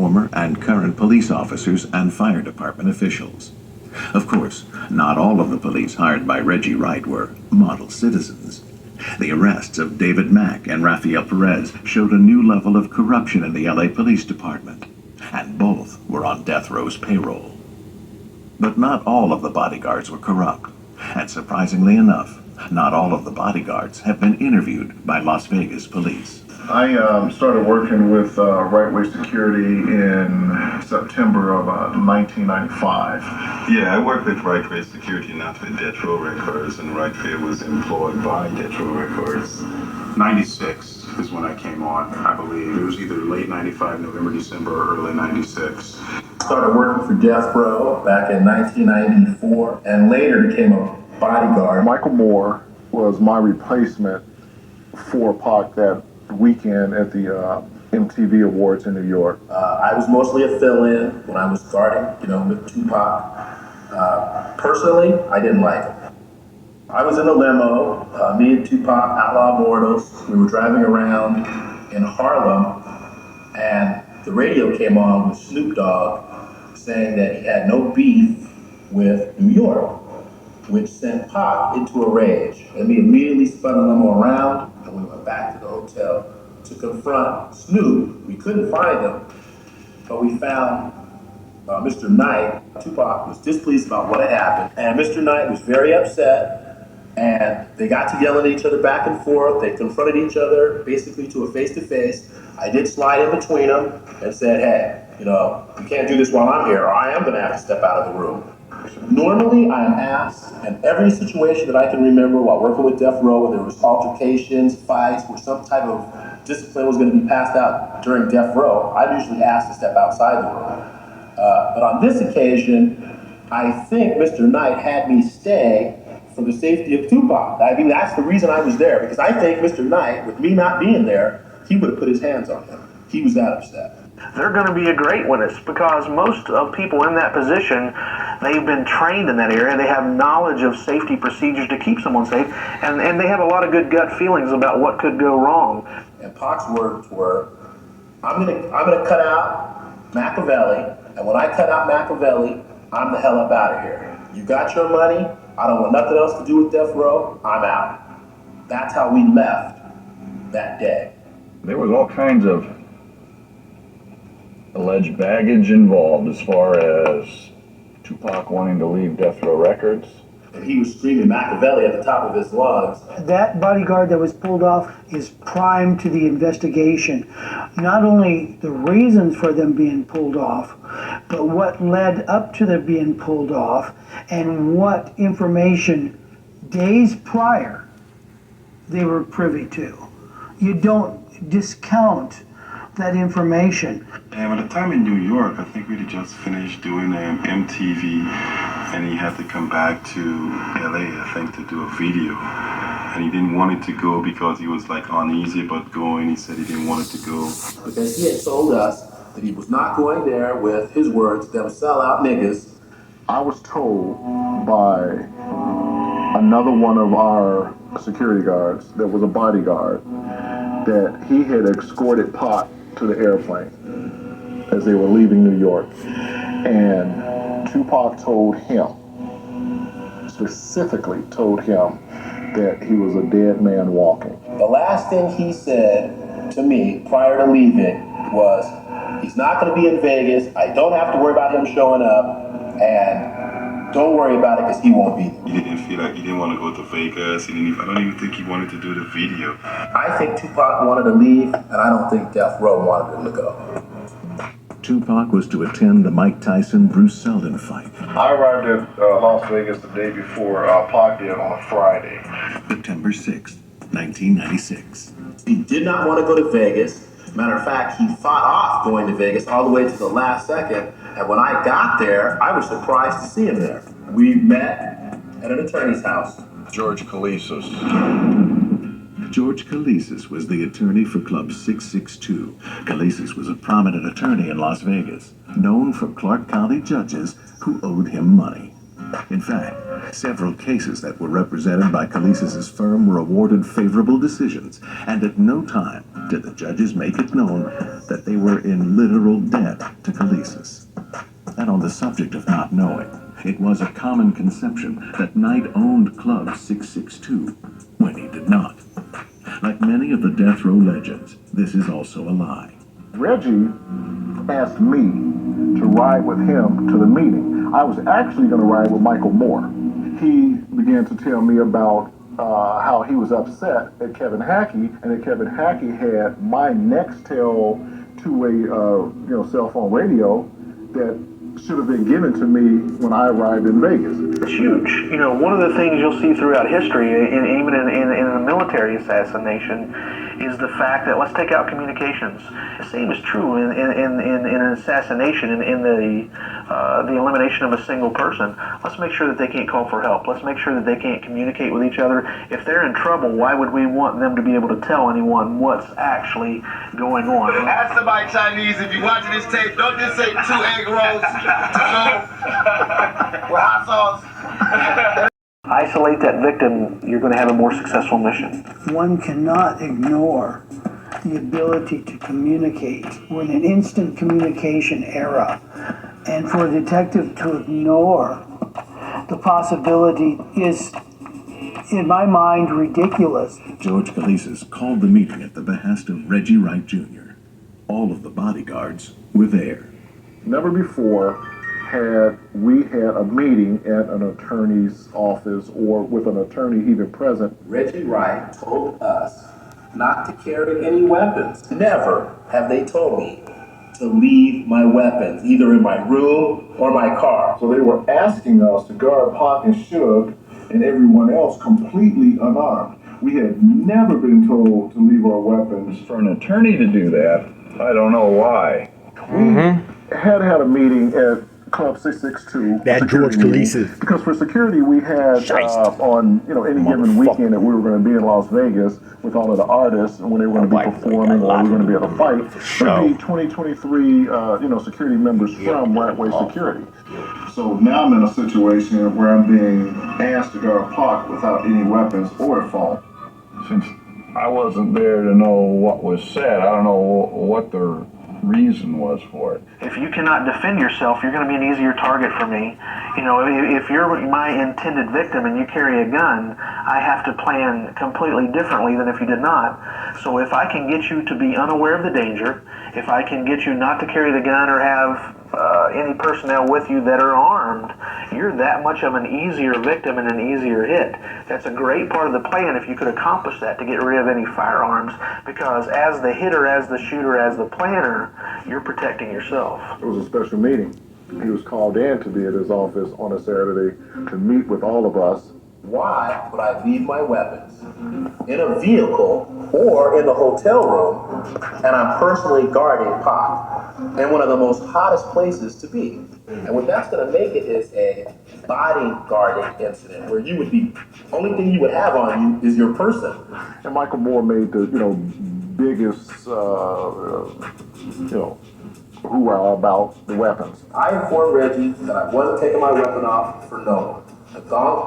former and current police officers and fire department officials. Of course, not all of the police hired by Reggie Wright were model citizens. The arrests of David Mack and Rafael Perez showed a new level of corruption in the LA Police Department, and both were on death row's payroll. But not all of the bodyguards were corrupt, and surprisingly enough, not all of the bodyguards have been interviewed by Las Vegas police. I started working with WAY Security in September of 1995. Yeah, I worked with WAY Security, not with Death Row Records, and WAY was employed by Death Row Records. 96 is when I came on, I believe. It was either late 95, November, December, or early 96. Started working for Death Row back in 1994, and later became a bodyguard. Michael Moore was my replacement for Pac that weekend at the MTV Awards in New York. I was mostly a fill-in when I was starting, with Tupac. Personally, I didn't like him. I was in a limo, me and Tupac, Outlaw Mortals. We were driving around in Harlem, and the radio came on with Snoop Dogg saying that he had no beef with New York, which sent Pac into a rage. And we immediately spun the limo around, and we went back to the hotel to confront Snoop. We couldn't find him, but we found Mr. Knight. Tupac was displeased about what had happened, and Mr. Knight was very upset, and they got to yelling at each other back and forth. They confronted each other basically to a face-to-face. I did slide in between them and said, hey, you can't do this while I'm here, or I am gonna have to step out of the room. Normally, I am asked in every situation that I can remember while working with Death Row, where there was altercations, fights, where some type of discipline was going to be passed out during Death Row, I'm usually asked to step outside the room. But on this occasion, I think Mr. Knight had me stay for the safety of Tupac. I mean, that's the reason I was there, because I think Mr. Knight, with me not being there, he would have put his hands on him. He was that upset. They're going to be a great witness, because most of people in that position, they've been trained in that area. They have knowledge of safety procedures to keep someone safe, and they have a lot of good gut feelings about what could go wrong. And Pac's words were, I'm gonna cut out Machiavelli, and when I cut out Machiavelli, I'm the hell up out of here. You got your money, I don't want nothing else to do with Death Row, I'm out. That's how we left that day. There was all kinds of alleged baggage involved as far as Tupac wanting to leave Death Row Records. And he was screaming Machiavelli at the top of his lungs. That bodyguard that was pulled off is prime to the investigation. Not only the reasons for them being pulled off, but what led up to their being pulled off, and what information days prior they were privy to. You don't discount that information. And at the time in New York, I think we had just finished doing MTV, and he had to come back to LA, I think, to do a video. And he didn't want it to go because he was like uneasy about going. He said he didn't want it to go. Because he had told us that he was not going there with, his words, them sellout niggas. I was told by another one of our security guards that was a bodyguard that he had escorted Pac to the airplane as they were leaving New York. And Tupac told him, specifically told him, that he was a dead man walking. The last thing he said to me prior to leaving was, he's not going to be in Vegas, I don't have to worry about him showing up, and don't worry about it because he won't be there. He didn't feel like he didn't want to go to Vegas. I don't even think he wanted to do the video. I think Tupac wanted to leave, and I don't think Death Row wanted him to go. Tupac was to attend the Mike Tyson-Bruce Seldon fight. I arrived at Las Vegas the day before Pac did on a Friday. September 6th, 1996. He did not want to go to Vegas. Matter of fact, he fought off going to Vegas all the way to the last second. And when I got there, I was surprised to see him there. We met at an attorney's house. George Kalisis. George Kalisis was the attorney for Club 662. Kalisis was a prominent attorney in Las Vegas, known for Clark County judges who owed him money. In fact, several cases that were represented by Calises' firm were awarded favorable decisions, and at no time did the judges make it known that they were in literal debt to Calises. And on the subject of not knowing, it was a common conception that Knight owned Club 662 when he did not. Like many of the death row legends, this is also a lie. Reggie asked me to ride with him to the meeting. I was actually going to ride with Michael Moore. He began to tell me about how he was upset at Kevin Hackey, and that Kevin Hackey had my Nextel two-way cell phone radio that should have been given to me when I arrived in Vegas. It's huge. You know, one of the things you'll see throughout history, even in a military assassination, is the fact that let's take out communications. The same is true in an assassination, in the elimination of a single person. Let's make sure that they can't call for help. Let's make sure that they can't communicate with each other. If they're in trouble, why would we want them to be able to tell anyone what's actually going on? Ask somebody Chinese, if you're watching this tape, don't just say 2 egg rolls to go with hot sauce. Isolate that victim, you're going to have a more successful mission. One cannot ignore the ability to communicate. We're in an instant communication era. And for a detective to ignore the possibility is, in my mind, ridiculous. George Calises called the meeting at the behest of Reggie Wright Jr. All of the bodyguards were there. Never before had we had a meeting at an attorney's office or with an attorney even present. Reggie Wright told us not to carry any weapons. Never have they told me to leave my weapons, either in my room or my car. So they were asking us to guard Pac and Suge and everyone else completely unarmed. We had never been told to leave our weapons. For an attorney to do that, I don't know why. We had a meeting at Club 662. That George Calises. Because for security, we had on any given weekend that we were going to be in Las Vegas with all of the artists, and when they were going to be performing or we were going to be at a fight, there would be 2023 security members from WAY Security. So now I'm in a situation where I'm being asked to guard Pac without any weapons or a phone. Since I wasn't there to know what was said, I don't know what the reason was for it. If you cannot defend yourself, you're going to be an easier target for me. You know, if you're my intended victim and you carry a gun, I have to plan completely differently than if you did not. So if I can get you to be unaware of the danger, if I can get you not to carry the gun or have any personnel with you that are armed, you're that much of an easier victim and an easier hit. That's a great part of the plan if you could accomplish that, to get rid of any firearms, because as the hitter, as the shooter, as the planner, you're protecting yourself. It was a special meeting. He was called in to be at his office on a Saturday to meet with all of us. Why would I leave my weapons in a vehicle or in the hotel room, and I'm personally guarding Pac in one of the most hottest places to be? And what that's going to make it is a bodyguarding incident where you would be, only thing you would have on you is your person. And Michael Moore made the biggest hoorah about the weapons. I informed Reggie that I wasn't taking my weapon off for no one.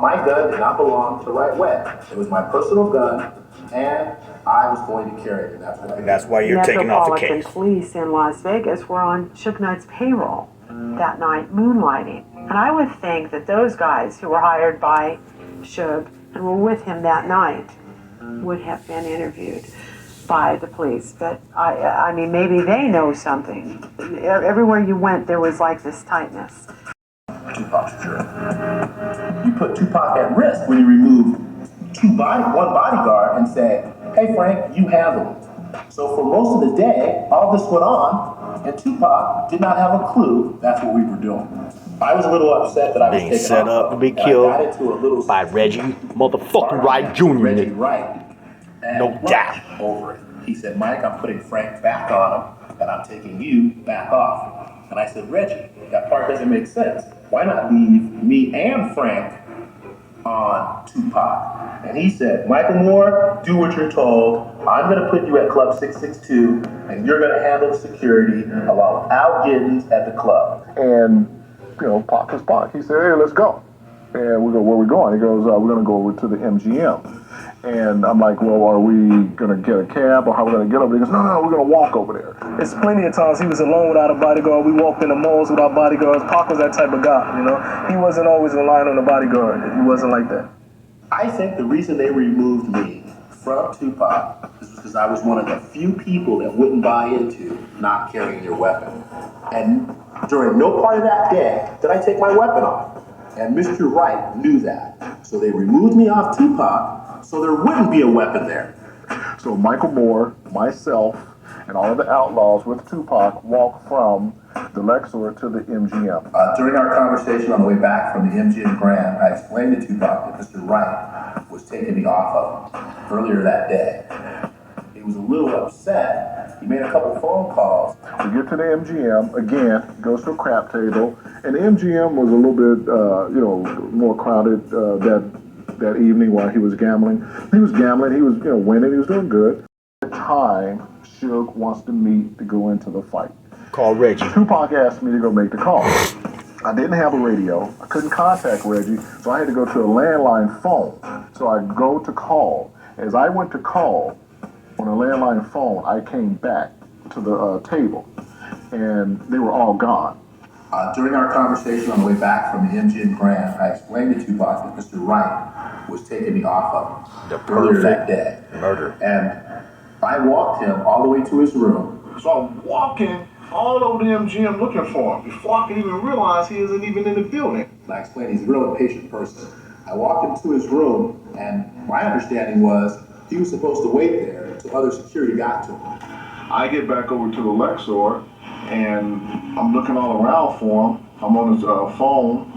My gun did not belong to the right way. It was my personal gun, and I was going to carry it. And that's why you're taking off the case. Metropolitan Police in Las Vegas were on Suge Knight's payroll that night, moonlighting. And I would think that those guys who were hired by Suge and were with him that night would have been interviewed by the police. But I mean, maybe they know something. Everywhere you went, there was like this tightness. Tupac's jury. You put Tupac at risk when you remove one bodyguard and say, hey Frank, you handle it. So for most of the day, all this went on, and Tupac did not have a clue that's what we were doing. I was a little upset that I was taken set up to be killed by Reggie motherfucking Wright Jr. Reggie Wright. No doubt. Over it. He said, Mike, I'm putting Frank back on him, and I'm taking you back off. And I said, Reggie, that part doesn't make sense. Why not leave me and Frank on Tupac? And he said, Michael Moore, do what you're told. I'm going to put you at Club 662, and you're going to handle the security along with Al Giddens at the club. And, Pac was Pac. He said, hey, let's go. And we go, where are we going? He goes, we're going to go over to the MGM. And I'm like, well, are we going to get a cab or how are we going to get over there? He goes, no, we're going to walk over there. It's plenty of times he was alone without a bodyguard. We walked in the malls without bodyguards. Pac was that type of guy, you know? He wasn't always relying on a bodyguard. He wasn't like that. I think the reason they removed me from Tupac is because I was one of the few people that wouldn't buy into not carrying your weapon. And during no part of that day did I take my weapon off. And Mr. Wright knew that. So they removed me off Tupac so there wouldn't be a weapon there. So Michael Moore, myself, and all of the outlaws with Tupac walked from the Lexor to the MGM. During our conversation on the way back from the MGM Grand, I explained to Tupac that Mr. Wright was taking me off of him earlier that day. He was a little upset. He made a couple phone calls. We get to the MGM, again, goes to a crap table, and the MGM was a little bit, more crowded that evening while he was gambling. He was gambling, he was, winning, he was doing good. At the time, Suge wants to meet to go into the fight. Call Reggie. Tupac asked me to go make the call. I didn't have a radio. I couldn't contact Reggie, so I had to go to a landline phone. So I go to call. As I went to call on a landline phone, I came back to the table, and they were all gone. During our conversation on the way back from the MGM Grand, I explained to Tupac that Mr. Wright was taking me off of him earlier that day. Murder. And I walked him all the way to his room. So I'm walking all over the MGM looking for him before I could even realize he isn't even in the building. And I explained he's a real impatient person. I walked him to his room, and my understanding was he was supposed to wait there until other security got to him. I get back over to the Lexor, and I'm looking all around for him. I'm on his phone,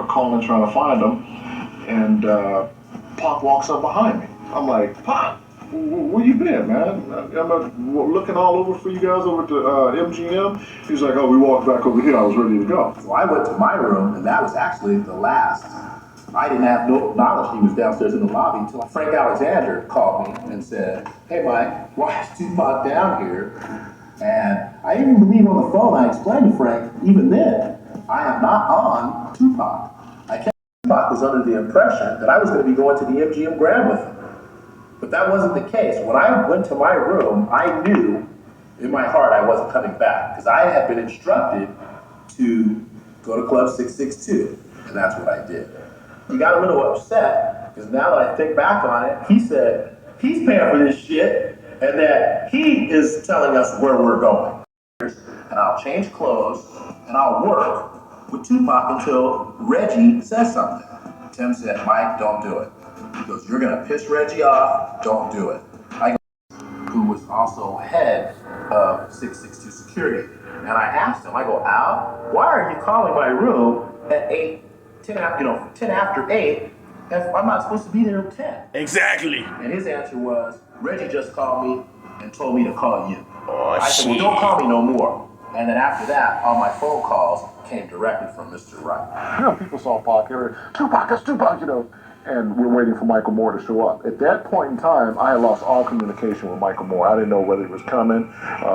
calling, trying to find him, and Pac walks up behind me. I'm like, Pac, where you been, man? I'm looking all over for you guys over at the MGM. He's like, oh, we walked back over here. I was ready to go. So I went to my room, and that was actually the last. I didn't have no knowledge he was downstairs in the lobby until Frank Alexander called me and said, hey, Mike, why is Tupac down here? And I didn't even believe on the phone. I explained to Frank, even then, I am not on Tupac. Tupac was under the impression that I was going to be going to the MGM Grand with him. But that wasn't the case. When I went to my room, I knew in my heart I wasn't coming back because I had been instructed to go to Club 662, and that's what I did. He got a little upset because now that I think back on it, he said he's paying for this shit and that he is telling us where we're going. And I'll change clothes and I'll work with Tupac until Reggie says something. Tim said, Mike, don't do it. He goes, you're gonna piss Reggie off, don't do it. I go, who was also head of 662 security. And I asked him, I go, Al, why are you calling my room at 10 after 8 if I'm not supposed to be there at 10? Exactly. And his answer was, Reggie just called me and told me to call you. Oh, I said, well, don't call me no more. And then after that, all my phone calls came directly from Mr. Wright. People saw Pac everywhere. Tupac, that's Tupac, and we're waiting for Michael Moore to show up. At that point in time, I had lost all communication with Michael Moore. I didn't know whether he was coming,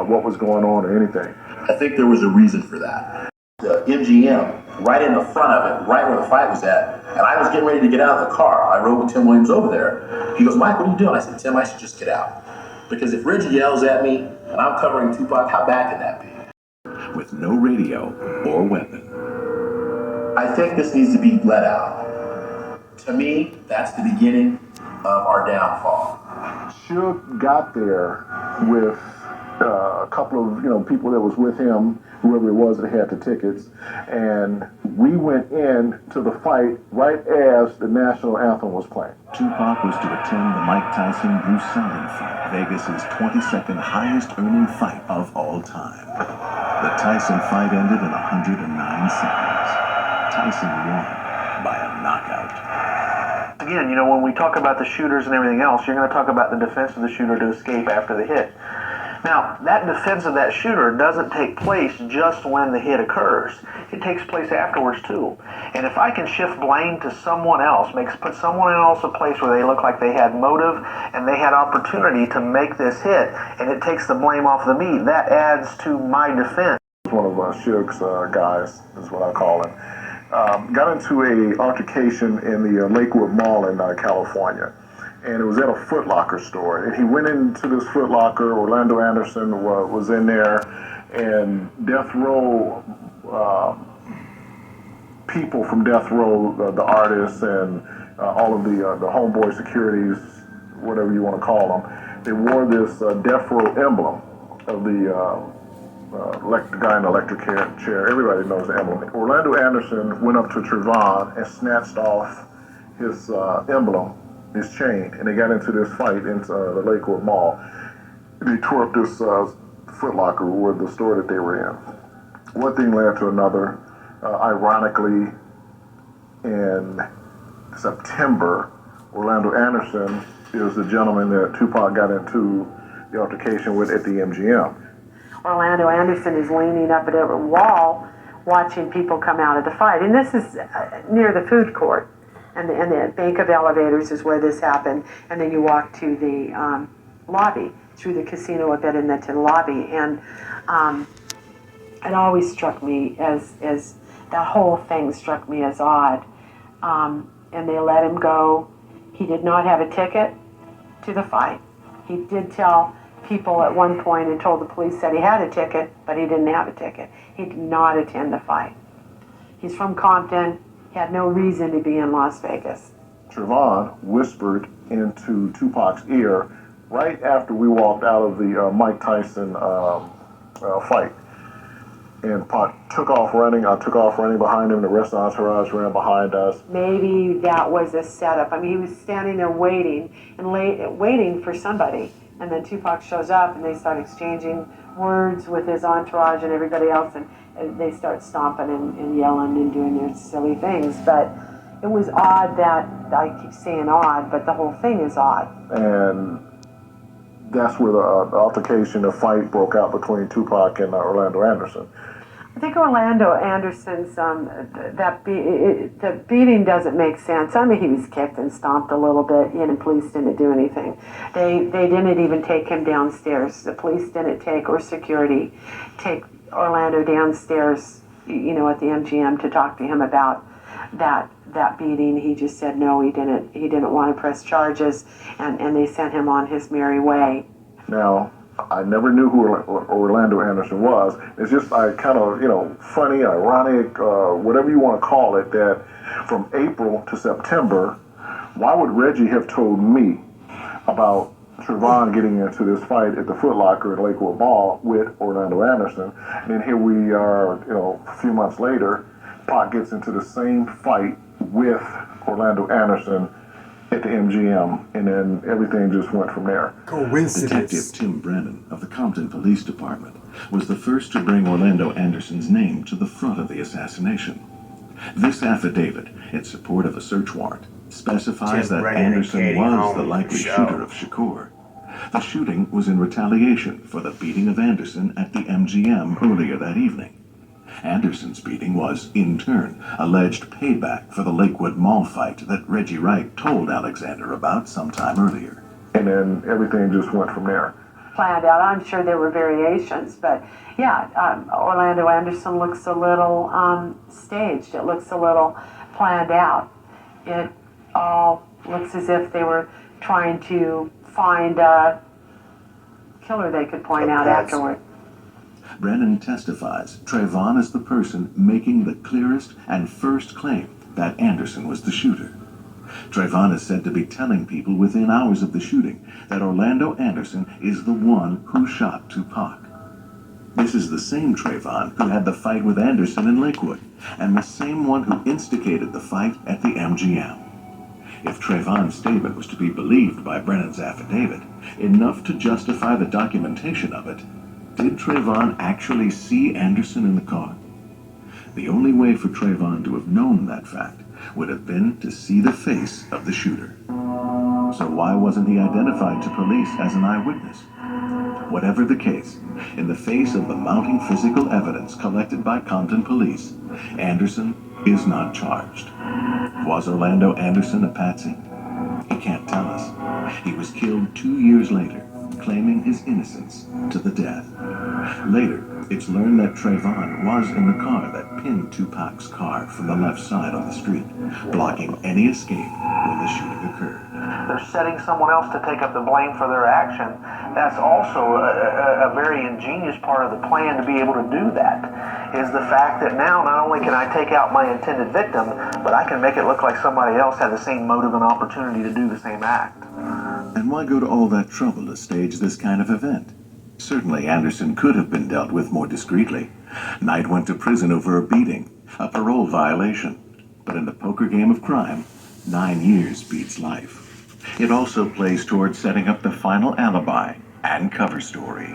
what was going on, or anything. I think there was a reason for that. The MGM, right in the front of it, right where the fight was at, and I was getting ready to get out of the car. I rode with Tim Williams over there. He goes, Mike, what are you doing? I said, Tim, I should just get out. Because if Reggie yells at me and I'm covering Tupac, how bad can that be? With no radio or weapon. I think this needs to be let out. To me, that's the beginning of our downfall. Suge got there with a couple of people that was with him, whoever it was that had the tickets, and we went in to the fight right as the national anthem was playing. Tupac was to attend the Mike Tyson-Bruce Seldon fight, Vegas's 22nd highest earning fight of all time. The Tyson fight ended in 109 seconds. Tyson won by a knockout. Again, when we talk about the shooters and everything else, you're going to talk about the defense of the shooter to escape after the hit. Now, that defense of that shooter doesn't take place just when the hit occurs. It takes place afterwards, too. And if I can shift blame to someone else, put someone else in a place where they look like they had motive and they had opportunity to make this hit, and it takes the blame off of me, that adds to my defense. One of Suge's guys is what I call him. got into a altercation in the Lakewood Mall in California, and it was at a Foot Locker store. And he went into this Foot Locker. Orlando Anderson was in there, and Death Row people from Death Row, the artists and all of the homeboy securities, whatever you want to call them, they wore this Death Row emblem of the guy in the electric chair. Everybody knows the emblem. Orlando Anderson went up to Trayvon and snatched off his emblem, his chain, and they got into this fight into the Lakewood Mall. They tore up this Foot Locker, where the store that they were in. One thing led to another. Ironically, in September, Orlando Anderson is the gentleman that Tupac got into the altercation with at the MGM. Orlando Anderson is leaning up at a wall watching people come out of the fight. And this is near the food court. And the bank of elevators is where this happened. And then you walk to the lobby, through the casino at Edmonton lobby. And it always struck me as that whole thing struck me as odd. And they let him go. He did not have a ticket to the fight. He did tell people at one point and told the police that he had a ticket, but he didn't have a ticket. He did not attend the fight. He's from Compton. He had no reason to be in Las Vegas. Trayvon whispered into Tupac's ear right after we walked out of the Mike Tyson fight. And Pac took off running. I took off running behind him. The rest of the entourage ran behind us. Maybe that was a setup. I mean, he was standing there waiting for somebody. And then Tupac shows up, and they start exchanging words with his entourage and everybody else, and they start stomping and yelling and doing their silly things. But it was odd that, I keep saying odd, but the whole thing is odd. And that's where the altercation, the fight broke out between Tupac and Orlando Anderson. I think Orlando Anderson's, the beating doesn't make sense. I mean, he was kicked and stomped a little bit, and police didn't do anything. They didn't even take him downstairs. The police didn't or security take Orlando downstairs, at the MGM to talk to him about that beating. He just said no, he didn't want to press charges, and they sent him on his merry way. Now, I never knew who Orlando Anderson was. It's just kind of, funny, ironic, whatever you want to call it, that from April to September, why would Reggie have told me about Trayvon getting into this fight at the Foot Locker at Lakewood Mall with Orlando Anderson? And then here we are, a few months later, Pac gets into the same fight with Orlando Anderson at the MGM, and then everything just went from there. Detective Tim Brennan of the Compton Police Department was the first to bring Orlando Anderson's name to the front of the assassination. This affidavit, in support of a search warrant, specifies that Anderson was the likely shooter of Shakur. The shooting was in retaliation for the beating of Anderson at the MGM earlier that evening. Anderson's beating was, in turn, alleged payback for the Lakewood Mall fight that Reggie Wright told Alexander about sometime earlier. And then everything just went from there. Planned out. I'm sure there were variations, but yeah, Orlando Anderson looks a little staged. It looks a little planned out. It all looks as if they were trying to find a killer they could point out afterward. Brennan testifies Trayvon is the person making the clearest and first claim that Anderson was the shooter. Trayvon is said to be telling people within hours of the shooting that Orlando Anderson is the one who shot Tupac. This is the same Trayvon who had the fight with Anderson in Lakewood, and the same one who instigated the fight at the MGM. If Trayvon's statement was to be believed by Brennan's affidavit, enough to justify the documentation of it, did Trayvon actually see Anderson in the car? The only way for Trayvon to have known that fact would have been to see the face of the shooter. So why wasn't he identified to police as an eyewitness? Whatever the case, in the face of the mounting physical evidence collected by Compton police, Anderson is not charged. Was Orlando Anderson a patsy? He can't tell us. He was killed 2 years later, claiming his innocence to the death. Later, it's learned that Trayvon was in the car that pinned Tupac's car from the left side on the street, blocking any escape when the shooting occurred. They're setting someone else to take up the blame for their action. That's also a very ingenious part of the plan to be able to do that, is the fact that now not only can I take out my intended victim, but I can make it look like somebody else had the same motive and opportunity to do the same act. And why go to all that trouble to stage this kind of event? Certainly Anderson could have been dealt with more discreetly. Knight went to prison over a beating, a parole violation. But in the poker game of crime, 9 years beats life. It also plays towards setting up the final alibi and cover story.